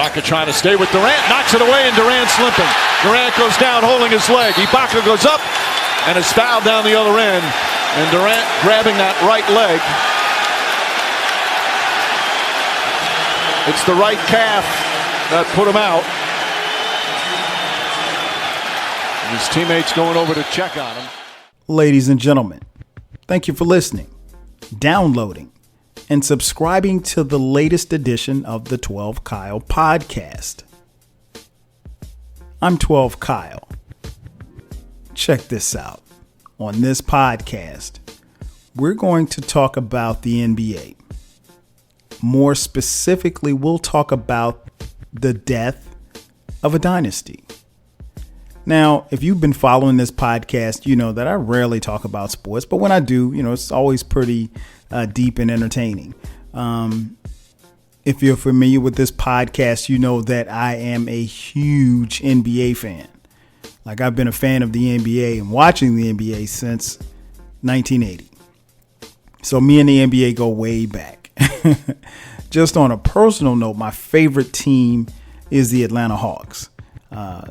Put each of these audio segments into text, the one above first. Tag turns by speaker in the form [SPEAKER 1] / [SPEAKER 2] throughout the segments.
[SPEAKER 1] Ibaka trying to stay with Durant, knocks it away, and Durant's limping. Durant goes down holding his leg. Ibaka goes up and is fouled down the other end. And Durant grabbing that right leg. It's the right calf that put him out. And his teammates going over to check on him.
[SPEAKER 2] Ladies and gentlemen, thank you for listening, downloading, and subscribing to the latest edition of the 12 Kyle podcast. I'm 12 Kyle. Check this out. On this podcast, we're going to talk about the NBA. More specifically, we'll talk about the death of a dynasty. Now, if you've been following this podcast, you know that I rarely talk about sports, but when I do, it's always pretty deep and entertaining. If you're familiar with this podcast, you know that I am a huge NBA fan. Like, I've been a fan of the NBA and watching the NBA since 1980. So me and the NBA go way back. Just on a personal note, my favorite team is the Atlanta Hawks.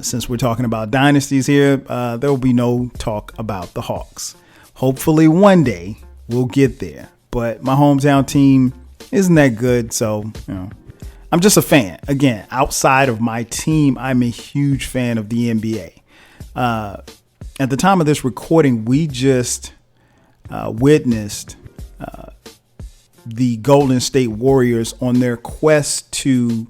[SPEAKER 2] Since we're talking about dynasties here, there will be no talk about the Hawks. Hopefully one day we'll get there. But my hometown team isn't that good. So, I'm just a fan. Again, outside of my team, I'm a huge fan of the NBA. At the time of this recording, we just witnessed the Golden State Warriors on their quest to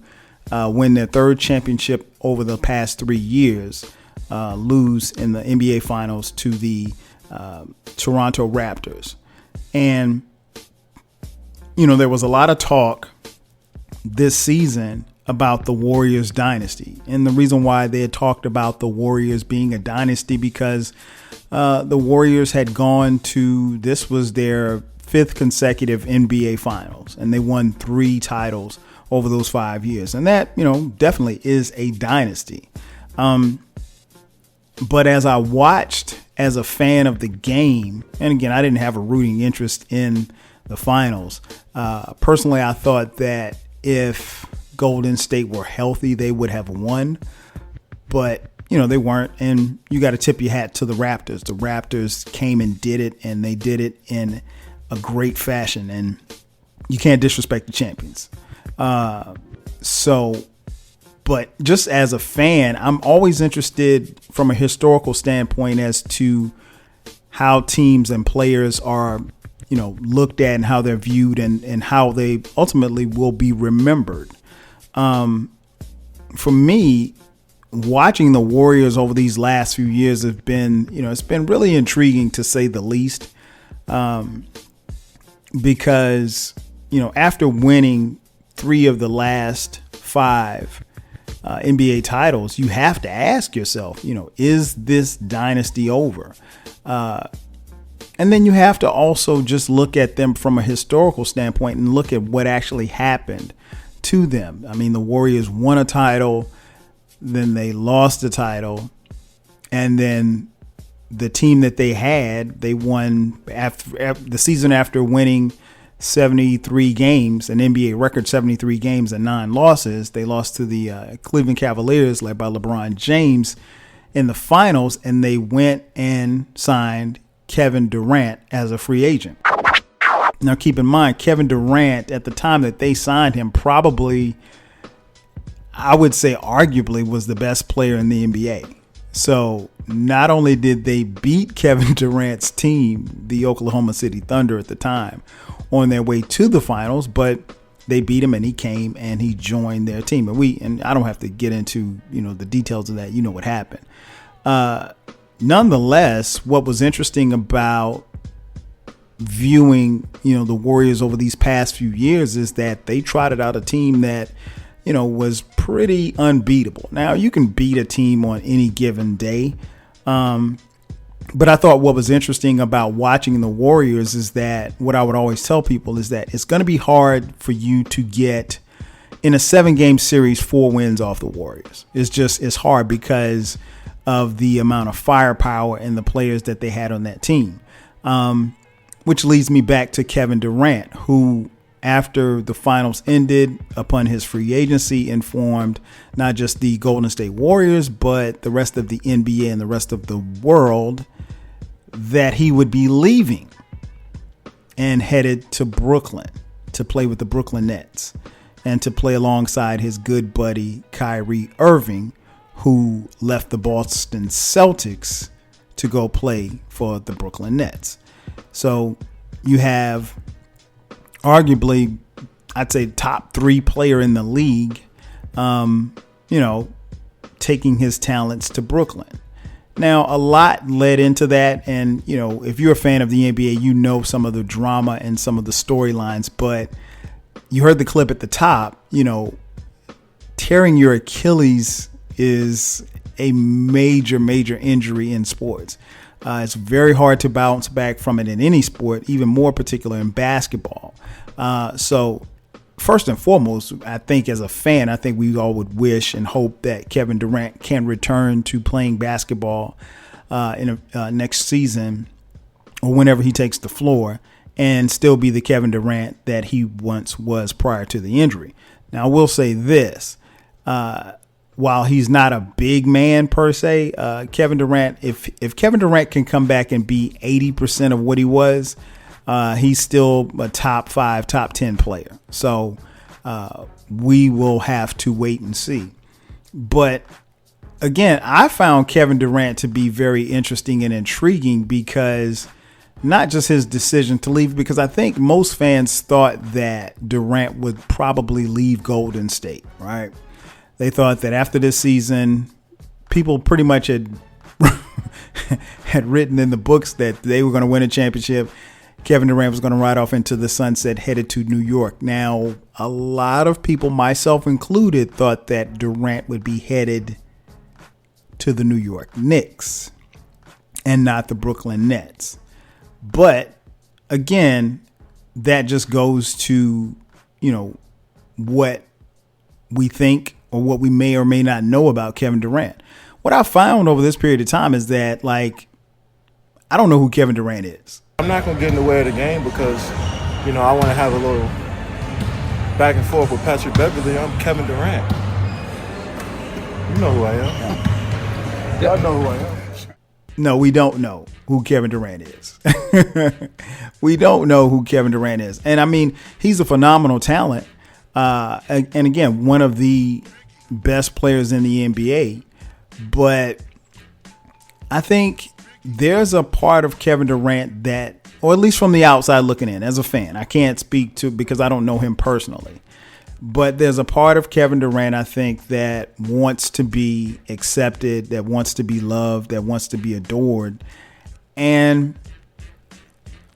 [SPEAKER 2] win their third championship over the past 3 years, lose in the NBA Finals to the Toronto Raptors. And, there was a lot of talk this season about the Warriors dynasty. And the reason why they had talked about the Warriors being a dynasty because the Warriors had gone to, this was their 5th consecutive NBA Finals, and they won 3 titles over those 5 years. And that, definitely is a dynasty. But as I watched as a fan of the game, and again, I didn't have a rooting interest in the finals. Personally, I thought that if Golden State were healthy, they would have won. But, they weren't. And you got to tip your hat to the Raptors. The Raptors came and did it, and they did it in a great fashion. And you can't disrespect the champions. But just as a fan, I'm always interested from a historical standpoint as to how teams and players are, looked at and how they're viewed and how they ultimately will be remembered. For me, watching the Warriors over these last few years have been, it's been really intriguing to say the least. Because, after winning 3 of the last 5 NBA titles, you have to ask yourself, is this dynasty over? And then you have to also just look at them from a historical standpoint and look at what actually happened to them. I mean, the Warriors won a title, then they lost the title, and then the team that they had, they won after the season after winning 73 games, an NBA record 73 games and 9 losses. They lost to the Cleveland Cavaliers led by LeBron James in the finals, and they went and signed Kevin Durant as a free agent. Now, keep in mind, Kevin Durant, at the time that they signed him, probably, I would say arguably, was the best player in the NBA. So not only did they beat Kevin Durant's team, the Oklahoma City Thunder at the time, on their way to the finals, but they beat him and he came and he joined their team. And I don't have to get into, the details of that. You know what happened. Nonetheless, what was interesting about viewing, the Warriors over these past few years is that they trotted out a team that, was pretty unbeatable. Now, you can beat a team on any given day. But I thought what was interesting about watching the Warriors is that what I would always tell people is that it's going to be hard for you to get in a 7-game series 4 wins off the Warriors. It's hard because of the amount of firepower and the players that they had on that team. Which leads me back to Kevin Durant, who after the finals ended, upon his free agency, informed not just the Golden State Warriors, but the rest of the NBA and the rest of the world that he would be leaving and headed to Brooklyn to play with the Brooklyn Nets and to play alongside his good buddy Kyrie Irving, who left the Boston Celtics to go play for the Brooklyn Nets. So you have arguably, I'd say, top 3 player in the league, taking his talents to Brooklyn. Now, a lot led into that. And, if you're a fan of the NBA, you know some of the drama and some of the storylines. But you heard the clip at the top, tearing your Achilles is a major, major injury in sports. It's very hard to bounce back from it in any sport, even more particular in basketball. So first and foremost, I think as a fan, I think we all would wish and hope that Kevin Durant can return to playing basketball next season or whenever he takes the floor and still be the Kevin Durant that he once was prior to the injury. Now, I will say this. While he's not a big man per se, Kevin Durant, if Kevin Durant can come back and be 80% of what he was, he's still a top 5, top 10 player. So we will have to wait and see. But again, I found Kevin Durant to be very interesting and intriguing because not just his decision to leave, because I think most fans thought that Durant would probably leave Golden State, right? They thought that after this season, people pretty much had written in the books that they were going to win a championship. Kevin Durant was going to ride off into the sunset, headed to New York. Now, a lot of people, myself included, thought that Durant would be headed to the New York Knicks and not the Brooklyn Nets. But again, that just goes to, what we think or what we may or may not know about Kevin Durant. What I found over this period of time is that, I don't know who Kevin Durant is.
[SPEAKER 3] I'm not going to get in the way of the game because, I want to have a little back and forth with Patrick Beverly. I'm Kevin Durant. You know who I am. Y'all know who I am.
[SPEAKER 2] No, we don't know who Kevin Durant is. We don't know who Kevin Durant is. And, I mean, he's a phenomenal talent. And again, one of the best players in the NBA. But I think there's a part of Kevin Durant that, or at least from the outside looking in as a fan, I can't speak to because I don't know him personally. But there's a part of Kevin Durant, I think, that wants to be accepted, that wants to be loved, that wants to be adored. And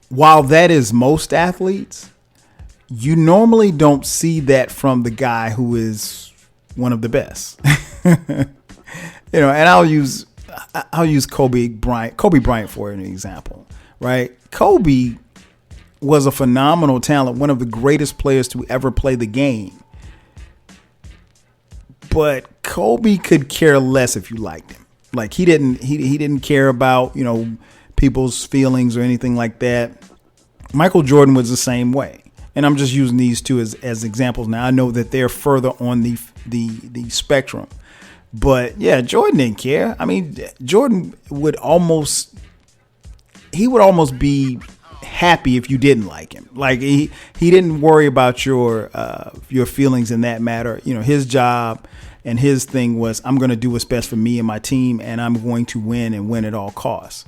[SPEAKER 2] while that is most athletes, you normally don't see that from the guy who is one of the best. And I'll use Kobe Bryant for an example, right? Kobe was a phenomenal talent, one of the greatest players to ever play the game. But Kobe could care less if you liked him. Like he didn't care about, people's feelings or anything like that. Michael Jordan was the same way. And I'm just using these two as examples. Now I know that they're further on the spectrum. But yeah, Jordan didn't care. I mean, Jordan would almost be happy if you didn't like him. Like he didn't worry about your feelings in that matter. His job and his thing was, I'm going to do what's best for me and my team, and I'm going to win and win at all costs.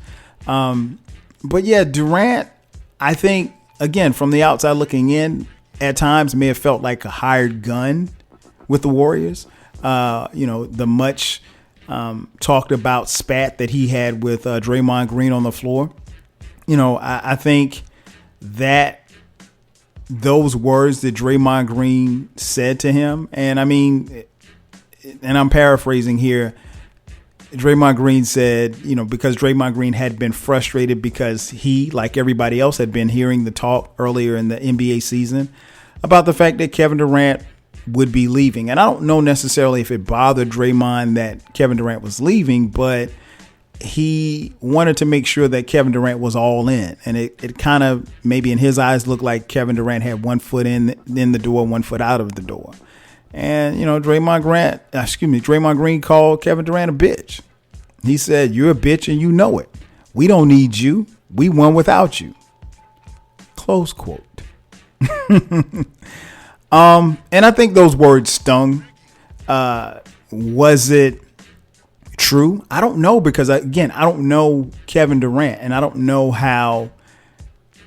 [SPEAKER 2] But yeah, Durant, I think, again, from the outside looking in, at times may have felt like a hired gun with the Warriors. The much talked about spat that he had with Draymond Green on the floor. I think that those words that Draymond Green said to him, and I mean, and I'm paraphrasing here, Draymond Green said, because Draymond Green had been frustrated because he, like everybody else, had been hearing the talk earlier in the NBA season about the fact that Kevin Durant would be leaving. And I don't know necessarily if it bothered Draymond that Kevin Durant was leaving, but he wanted to make sure that Kevin Durant was all in. And it kind of maybe in his eyes looked like Kevin Durant had 1 foot in the door, 1 foot out of the door. And, Draymond Green called Kevin Durant a bitch. He said, "You're a bitch and you know it. We don't need you. We won without you." Close quote. And I think those words stung. Was it true? I don't know, because I don't know Kevin Durant and I don't know how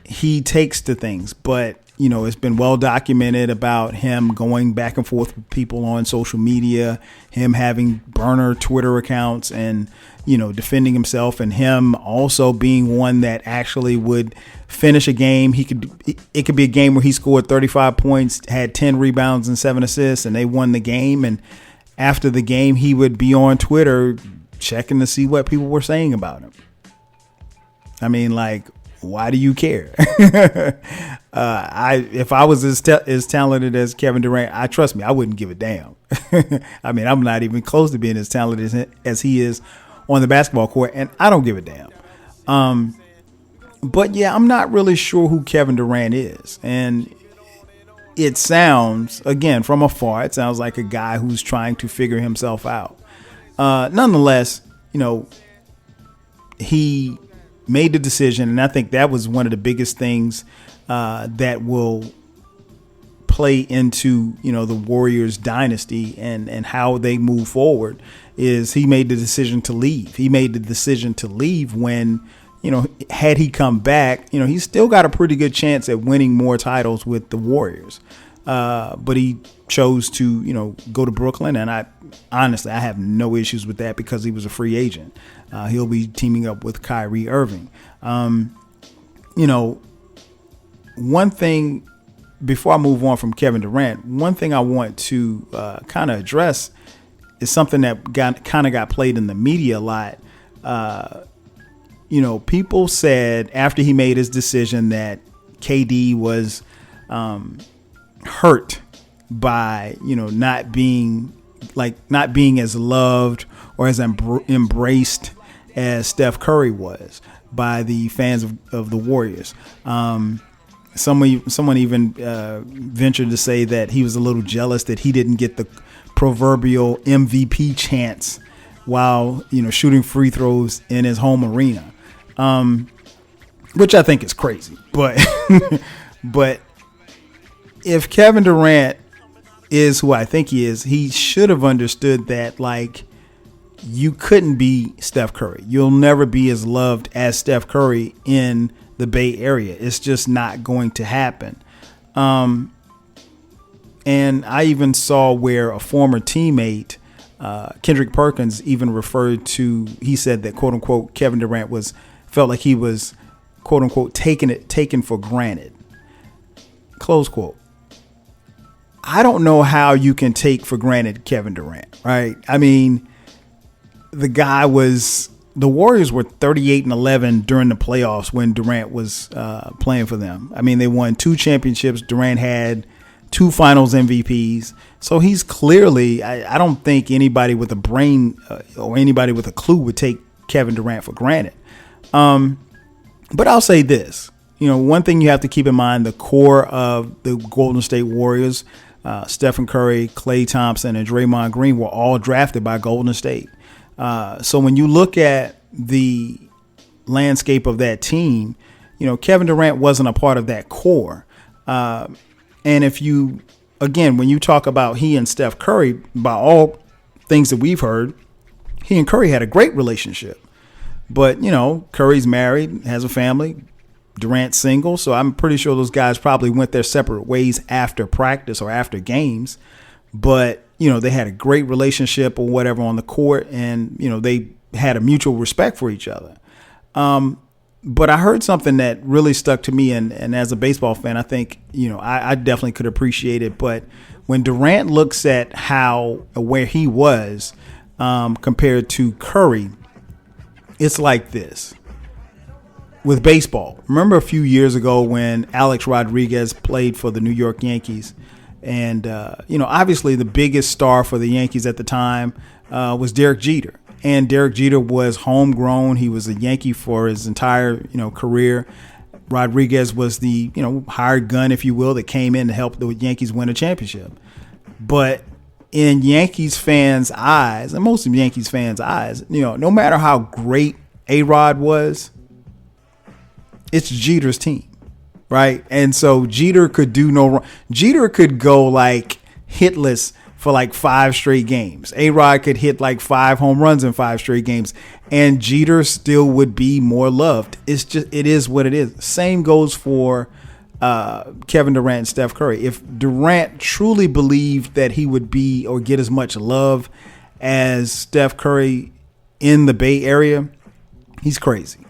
[SPEAKER 2] he takes to things, but it's been well documented about him going back and forth with people on social media, him having burner Twitter accounts and, defending himself, and him also being one that actually would finish a game. It could be a game where he scored 35 points, had 10 rebounds and 7 assists, and they won the game. And after the game, he would be on Twitter checking to see what people were saying about him. I mean, like, why do you care? If I was as talented as Kevin Durant, trust me, I wouldn't give a damn. I mean, I'm not even close to being as talented as he is on the basketball court, and I don't give a damn. But yeah, I'm not really sure who Kevin Durant is. And it sounds, again, from afar, it sounds like a guy who's trying to figure himself out. Nonetheless, he made the decision, and I think that was one of the biggest things that will play into the Warriors dynasty and how they move forward. Is he made the decision to leave. He made the decision to leave when, had he come back, he's still got a pretty good chance at winning more titles with the Warriors. But he chose to, go to Brooklyn. And I have no issues with that because he was a free agent. He'll be teaming up with Kyrie Irving. One thing before I move on from Kevin Durant, one thing I want to kind of address is something that got played in the media a lot. People said after he made his decision that KD was hurt by, not being as loved or as embraced as Steph Curry was by the fans of the Warriors. Someone even ventured to say that he was a little jealous that he didn't get the proverbial MVP chance while shooting free throws in his home arena, which I think is crazy. But but if Kevin Durant is who I think he is, he should have understood that, like, you couldn't be Steph Curry. You'll never be as loved as Steph Curry in the Bay Area. It's just not going to happen. And I even saw where a former teammate, Kendrick Perkins, even referred to, he said that, quote unquote, Kevin Durant felt like he was, quote unquote, taken for granted. Close quote. I don't know how you can take for granted Kevin Durant, right? I mean, the Warriors were 38-11 during the playoffs when Durant was playing for them. I mean, they won 2 championships. Durant had 2 finals MVPs. So he's clearly, I don't think anybody with a brain or anybody with a clue would take Kevin Durant for granted. But I'll say this, one thing you have to keep in mind, the core of the Golden State Warriors, Stephen Curry, Klay Thompson, and Draymond Green were all drafted by Golden State. So when you look at the landscape of that team, Kevin Durant wasn't a part of that core. And when you talk about he and Steph Curry, by all things that we've heard, he and Curry had a great relationship. But, Curry's married, has a family, Durant's single. So I'm pretty sure those guys probably went their separate ways after practice or after games. But, they had a great relationship or whatever on the court, and, they had a mutual respect for each other. But I heard something that really stuck to me, and as a baseball fan, I think, I definitely could appreciate it. But when Durant looks at where he was compared to Curry, it's like this. With baseball, remember a few years ago when Alex Rodriguez played for the New York Yankees? And, obviously the biggest star for the Yankees at the time was Derek Jeter. And Derek Jeter was homegrown. He was a Yankee for his entire, career. Rodriguez was the, hired gun, if you will, that came in to help the Yankees win a championship. But in Yankees fans' eyes, and most of Yankees fans' eyes, no matter how great A-Rod was, it's Jeter's team, right? And so Jeter could do no wrong. Jeter could go like hitless for like 5 straight games. A-Rod could hit like 5 home runs in 5 straight games, and Jeter still would be more loved. It is what it is. Same goes for Kevin Durant and Steph Curry. If Durant truly believed that he would be or get as much love as Steph Curry in the Bay Area, he's crazy.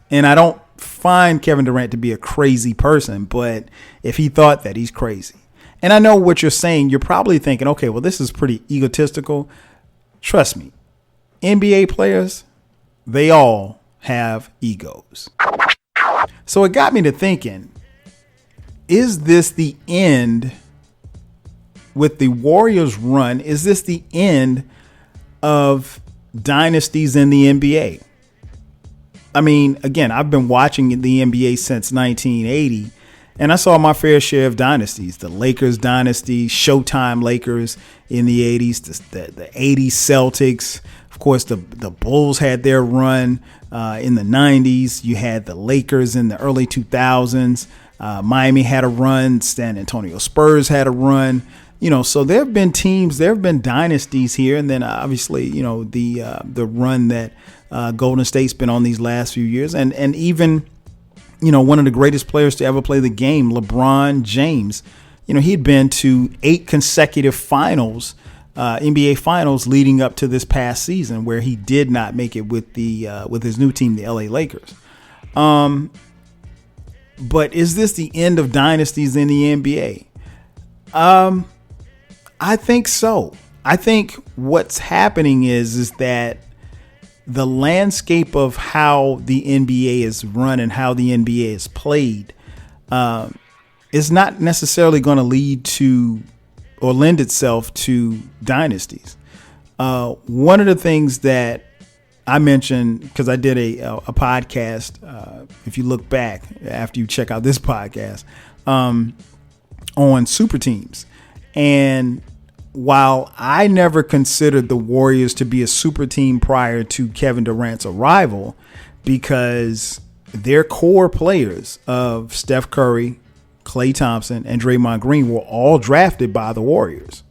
[SPEAKER 2] And I don't find Kevin Durant to be a crazy person, but if he thought that, he's crazy. And I know what you're saying. You're probably thinking, okay, well, this is pretty egotistical. Trust me, NBA players, they all have egos. So it got me to thinking, is this the end with the Warriors run? Is this the end of dynasties in the NBA? I mean, again, I've been watching the NBA since 1980, and I saw my fair share of dynasties. The Lakers dynasty, Showtime Lakers in the 80s, the 80s Celtics. Of course, the Bulls had their run in the 90s. You had the Lakers in the early 2000s. Miami had a run. San Antonio Spurs had a run. So there have been teams, there have been dynasties here. And then obviously, the run that Golden State's been on these last few years. And even, one of the greatest players to ever play the game, LeBron James, he'd been to 8 consecutive finals, NBA finals leading up to this past season, where he did not make it with with his new team, the LA Lakers. But is this the end of dynasties in the NBA? I think so. I think what's happening is that the landscape of how the NBA is run and how the NBA is played is not necessarily going to lead to or lend itself to dynasties. One of the things that I mentioned, because I did a podcast, if you look back after you check out this podcast, on super teams. And while I never considered the Warriors to be a super team prior to Kevin Durant's arrival, because their core players of Steph Curry, Klay Thompson, and Draymond Green were all drafted by the Warriors.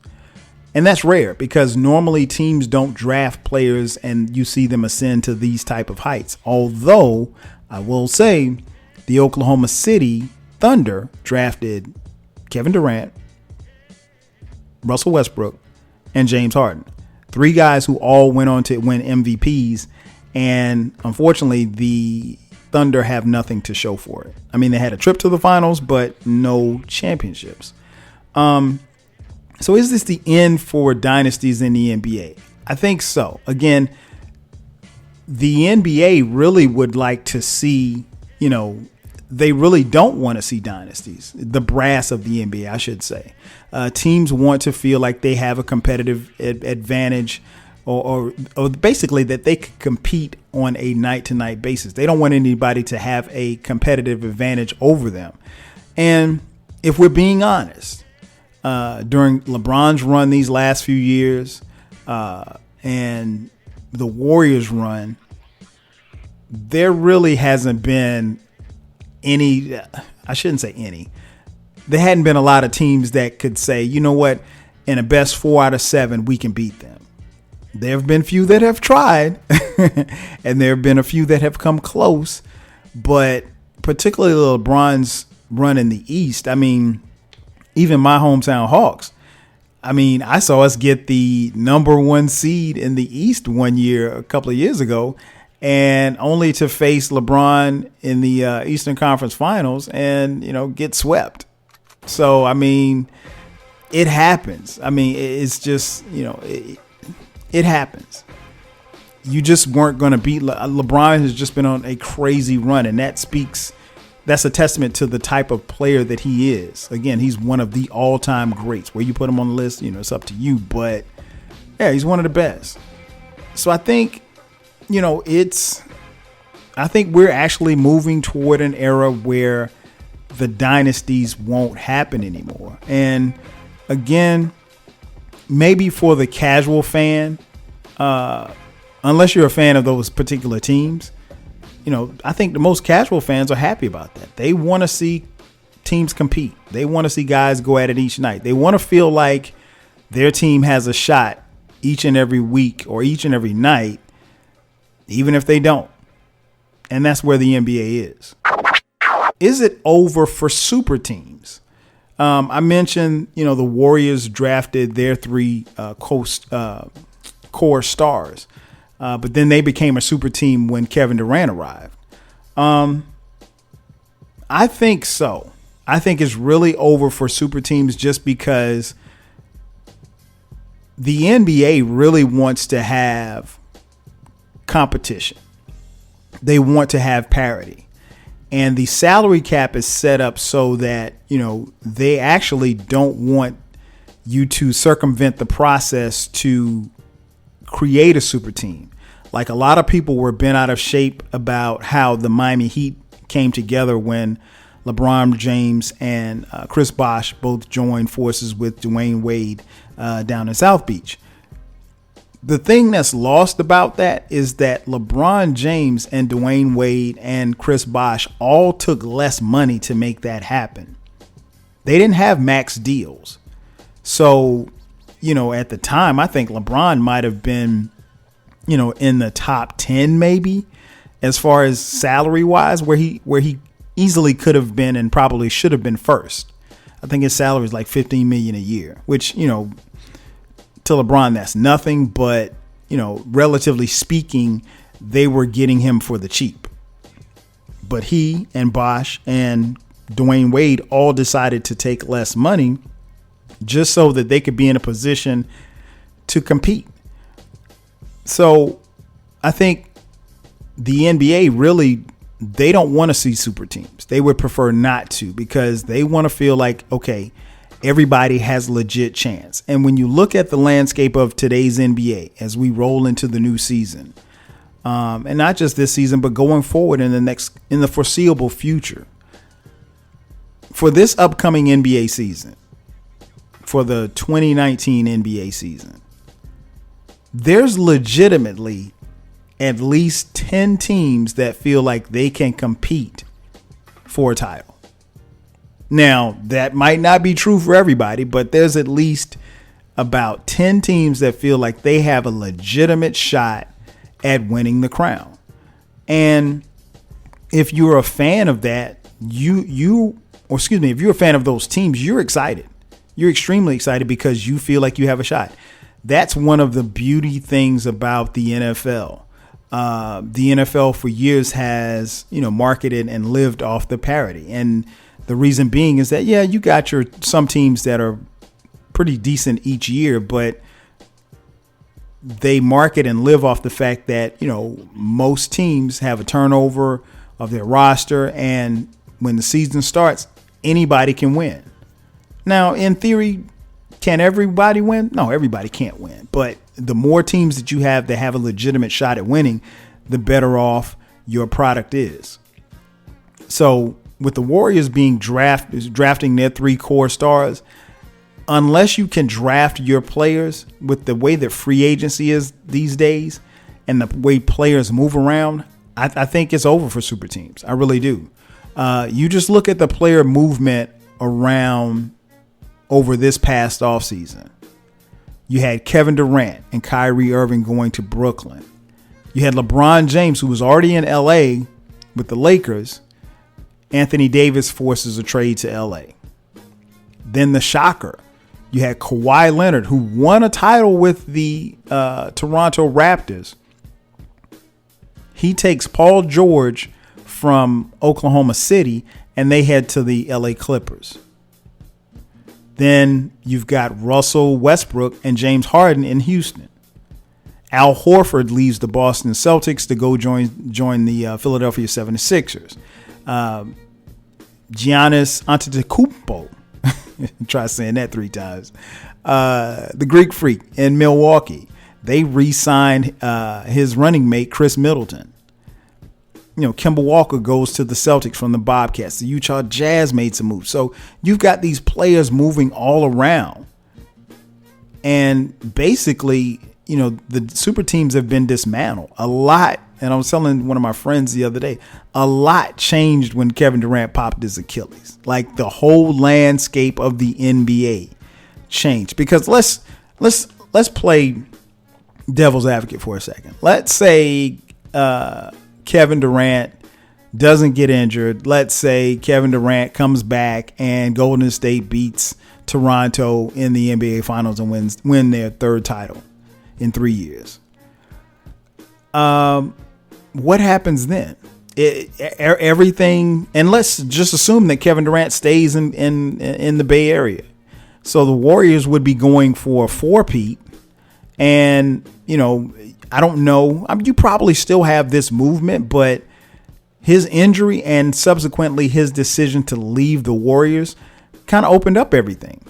[SPEAKER 2] And that's rare, because normally teams don't draft players and you see them ascend to these type of heights. Although I will say the Oklahoma City Thunder drafted Kevin Durant, Russell Westbrook, and James Harden. 3 guys who all went on to win MVPs. And unfortunately, the Thunder have nothing to show for it. I mean, they had a trip to the finals, but no championships. So is this the end for dynasties in the NBA? I think so. Again, the NBA really would like to see, they really don't want to see dynasties. The brass of the NBA, I should say. Teams want to feel like they have a competitive advantage or basically that they could compete on a night-to-night basis. They don't want anybody to have a competitive advantage over them. And if we're being honest, during LeBron's run these last few years and the Warriors run, there really hasn't been any, I shouldn't say any, there hadn't been a lot of teams that could say, you know what, in a best 4 out of 7, we can beat them. There have been few that have tried, and there have been a few that have come close, but particularly LeBron's run in the East, I mean, even my hometown Hawks, I mean, I saw us get the number 1 seed in the East one year, a couple of years ago, and only to face LeBron in the Eastern Conference Finals and, get swept. So, I mean, it happens. I mean, it's just, it happens. You just weren't going to beat LeBron has just been on a crazy run, and that's a testament to the type of player that he is. Again, he's one of the all-time greats. Where you put him on the list, it's up to you, but yeah, he's one of the best. So I think, I think we're actually moving toward an era where the dynasties won't happen anymore. And again, maybe for the casual fan, unless you're a fan of those particular teams, I think the most casual fans are happy about that. They want to see teams compete. They want to see guys go at it each night. They want to feel like their team has a shot each and every week or each and every night, even if they don't. And that's where the NBA is. Is it over for super teams? I mentioned, the Warriors drafted their three core stars, but then they became a super team when Kevin Durant arrived. I think so. I think it's really over for super teams just because the NBA really wants to have competition. They want to have parity. And the salary cap is set up so that, they actually don't want you to circumvent the process to create a super team. Like a lot of people were bent out of shape about how the Miami Heat came together when LeBron James and Chris Bosh both joined forces with Dwayne Wade down in South Beach. The thing that's lost about that is that LeBron James and Dwayne Wade and Chris Bosh all took less money to make that happen. They didn't have max deals. So, at the time, I think LeBron might have been, in the top 10 maybe as far as salary wise, where he easily could have been and probably should have been first. I think his salary is like $15 million a year, which, to LeBron, that's nothing, but, relatively speaking, they were getting him for the cheap. But he and Bosh and Dwayne Wade all decided to take less money just so that they could be in a position to compete. So I think the NBA really, they don't want to see super teams. They would prefer not to because they want to feel like, okay, everybody has a legit chance. And when you look at the landscape of today's NBA as we roll into the new season, and not just this season, but going forward in the foreseeable future, for this upcoming NBA season, for the 2019 NBA season, there's legitimately at least 10 teams that feel like they can compete for a title. Now, that might not be true for everybody, but there's at least about 10 teams that feel like they have a legitimate shot at winning the crown. And if you're a fan of that, if you're a fan of those teams, you're excited. You're extremely excited because you feel like you have a shot. That's one of the beauty things about the NFL. The NFL for years has, marketed and lived off the parity. And the reason being is that, you got some teams that are pretty decent each year, but they market and live off the fact that, most teams have a turnover of their roster. And when the season starts, anybody can win. Now, in theory, can everybody win? No, everybody can't win. But the more teams that you have that have a legitimate shot at winning, the better off your product is. So with the Warriors being drafting their three core stars, unless you can draft your players with the way that free agency is these days and the way players move around, I think it's over for super teams. I really do. You just look at the player movement around over this past offseason. You had Kevin Durant and Kyrie Irving going to Brooklyn. You had LeBron James, who was already in LA with the Lakers. Anthony Davis forces a trade to LA. Then the shocker, you had Kawhi Leonard, who won a title with the Toronto Raptors. He takes Paul George from Oklahoma City and they head to the LA Clippers. Then you've got Russell Westbrook and James Harden in Houston. Al Horford leaves the Boston Celtics to go join the Philadelphia 76ers. Giannis Antetokounmpo, try saying that 3 times, the Greek Freak in Milwaukee. they re-signed his running mate, Chris Middleton. Kemba Walker goes to the Celtics from the Bobcats. The Utah Jazz made some moves. So you've got these players moving all around. And basically, the super teams have been dismantled. A lot, and I was telling one of my friends the other day, a lot changed when Kevin Durant popped his Achilles. Like the whole landscape of the NBA changed. Because let's play devil's advocate for a second. Let's say Kevin Durant doesn't get injured. Let's say Kevin Durant comes back and Golden State beats Toronto in the NBA Finals and win their third title in 3 years. What happens then? Everything, and let's just assume that Kevin Durant stays in the Bay Area. So the Warriors would be going for a four-peat, and I don't know. I mean, you probably still have this movement, but his injury and subsequently his decision to leave the Warriors kind of opened up everything.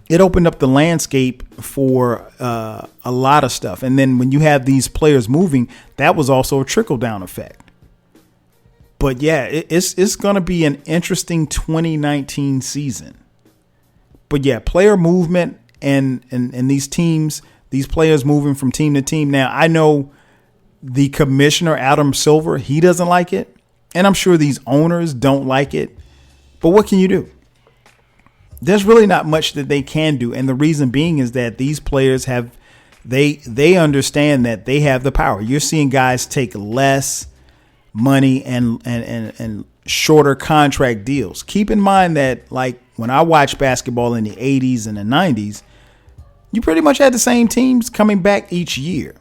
[SPEAKER 2] It opened up the landscape for a lot of stuff. And then when you have these players moving, that was also a trickle-down effect. But yeah, it's going to be an interesting 2019 season. But yeah, player movement and these teams, these players moving from team to team. Now, I know the commissioner, Adam Silver, he doesn't like it. And I'm sure these owners don't like it. But what can you do? There's really not much that they can do. And the reason being is that these players they understand that they have the power. You're seeing guys take less money and shorter contract deals. Keep in mind that, like, when I watched basketball in the 80s and the 90s, you pretty much had the same teams coming back each year.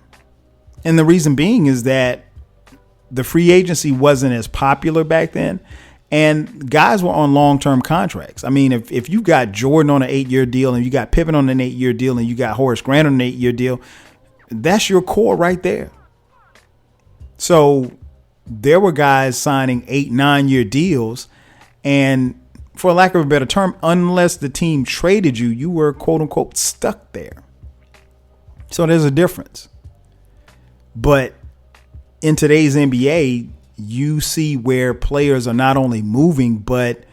[SPEAKER 2] And the reason being is that the free agency wasn't as popular back then. And guys were on long-term contracts. I mean, if you got Jordan on an 8-year deal and you got Pippen on an 8-year deal and you got Horace Grant on an 8-year deal, that's your core right there. So there were guys signing 8-9-year deals. And for lack of a better term, unless the team traded you, you were, quote unquote, stuck there. So there's a difference. But in today's NBA, you see where players are not only moving, but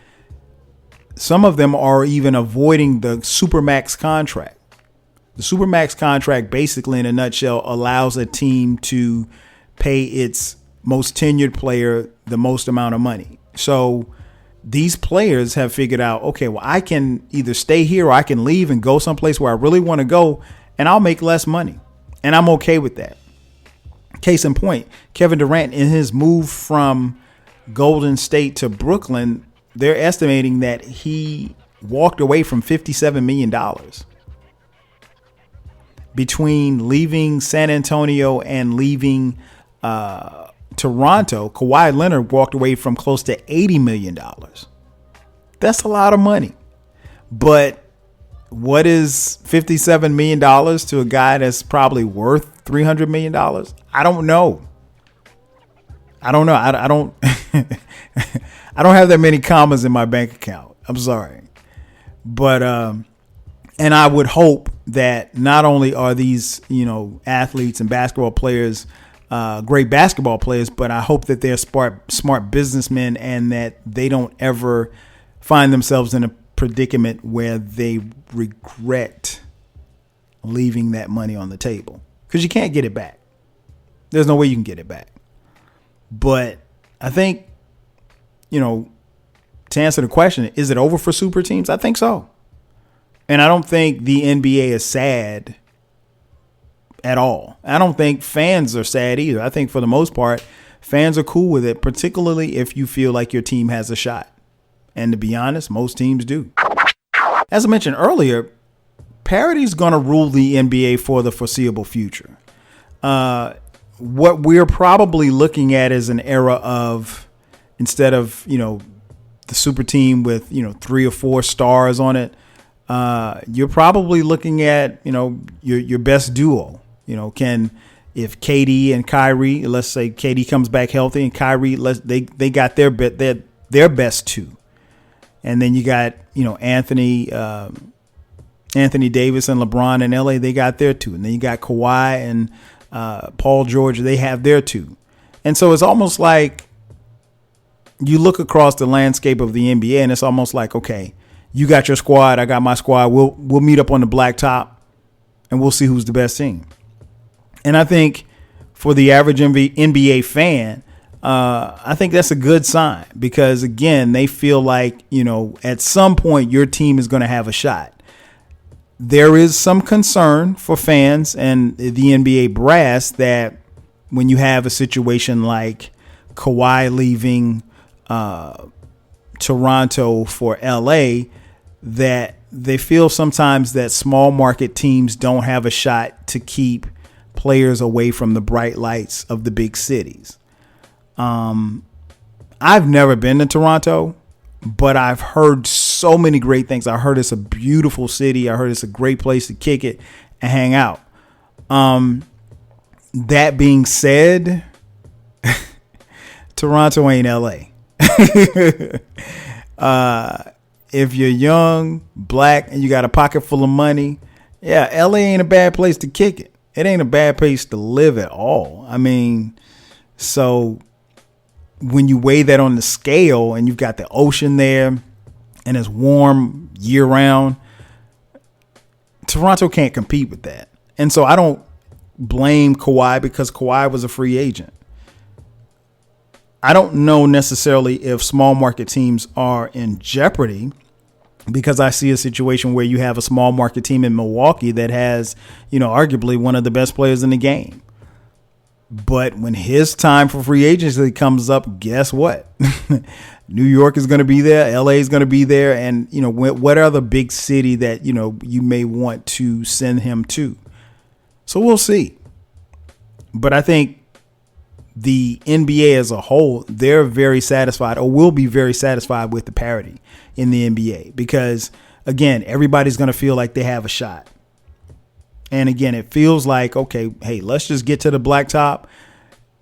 [SPEAKER 2] some of them are even avoiding the Supermax contract. The Supermax contract, basically in a nutshell, allows a team to pay its most tenured player the most amount of money. So these players have figured out, okay, well, I can either stay here or I can leave and go someplace where I really want to go, and I'll make less money. And I'm okay with that. Case in point, Kevin Durant, in his move from Golden State to Brooklyn, they're estimating that he walked away from $57 million. Between leaving San Antonio and leaving Toronto, Kawhi Leonard walked away from close to $80 million. That's a lot of money. But what is $57 million to a guy that's probably worth $300 million? I don't know. I don't I don't I don't have that many commas in my bank account. I'm sorry. But and I would hope that not only are these, athletes and basketball players great basketball players, but I hope that they're smart businessmen and that they don't ever find themselves in a predicament where they regret leaving that money on the table, because you can't get it back. There's no way you can get it back. But I think, to answer the question, is it over for super teams? I think so. And I don't think the NBA is sad at all. I don't think fans are sad either. I think for the most part, fans are cool with it, particularly if you feel like your team has a shot. And to be honest, most teams do. As I mentioned earlier, parity is going to rule the NBA for the foreseeable future. What we're probably looking at is an era of, instead of, the super team with, 3 or 4 stars on it, you're probably looking at, your best duo. If KD and Kyrie, let's say KD comes back healthy and Kyrie, they got their best two. And then you got, Anthony Anthony Davis and LeBron in LA, they got their two. And then you got Kawhi and Paul George, they have their two. And so it's almost like you look across the landscape of the NBA and it's almost like, okay, you got your squad, I got my squad. We'll meet up on the blacktop and we'll see who's the best team. And I think for the average NBA fan, I think that's a good sign because, again, they feel like, at some point your team is going to have a shot. There is some concern for fans and the NBA brass that when you have a situation like Kawhi leaving Toronto for LA, that they feel sometimes that small market teams don't have a shot to keep players away from the bright lights of the big cities. I've never been to Toronto, but I've heard so many great things. I heard it's a beautiful city. I heard it's a great place to kick it and hang out. That being said, Toronto ain't LA. If you're young, black, and you got a pocket full of money, yeah, LA ain't a bad place to kick it. It ain't a bad place to live at all. I mean, so when you weigh that on the scale and you've got the ocean there and it's warm year round, Toronto can't compete with that. And so I don't blame Kawhi because Kawhi was a free agent. I don't know necessarily if small market teams are in jeopardy because I see a situation where you have a small market team in Milwaukee that has, arguably one of the best players in the game. But when his time for free agency comes up, guess what? New York is going to be there. LA is going to be there. And, what other big city that, you may want to send him to? So we'll see. But I think the NBA as a whole, they're very satisfied or will be very satisfied with the parity in the NBA because, again, everybody's going to feel like they have a shot. And again, it feels like, okay, hey, let's just get to the blacktop.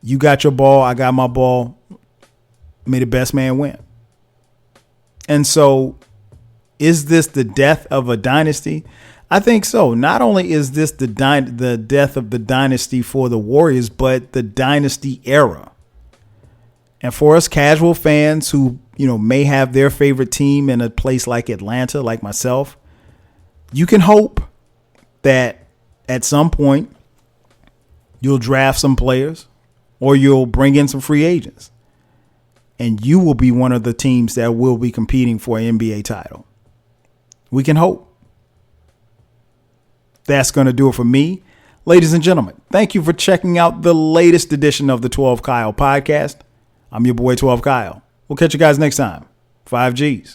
[SPEAKER 2] You got your ball. I got my ball. May the best man win. And so is this the death of a dynasty? I think so. Not only is this the death of the dynasty for the Warriors, but the dynasty era. And for us casual fans who, may have their favorite team in a place like Atlanta, like myself, you can hope that at some point you'll draft some players or you'll bring in some free agents and you will be one of the teams that will be competing for an NBA title. We can hope. That's going to do it for me. Ladies and gentlemen, thank you for checking out the latest edition of the 12 Kyle podcast. I'm your boy 12 Kyle. We'll catch you guys next time. 5 Gs.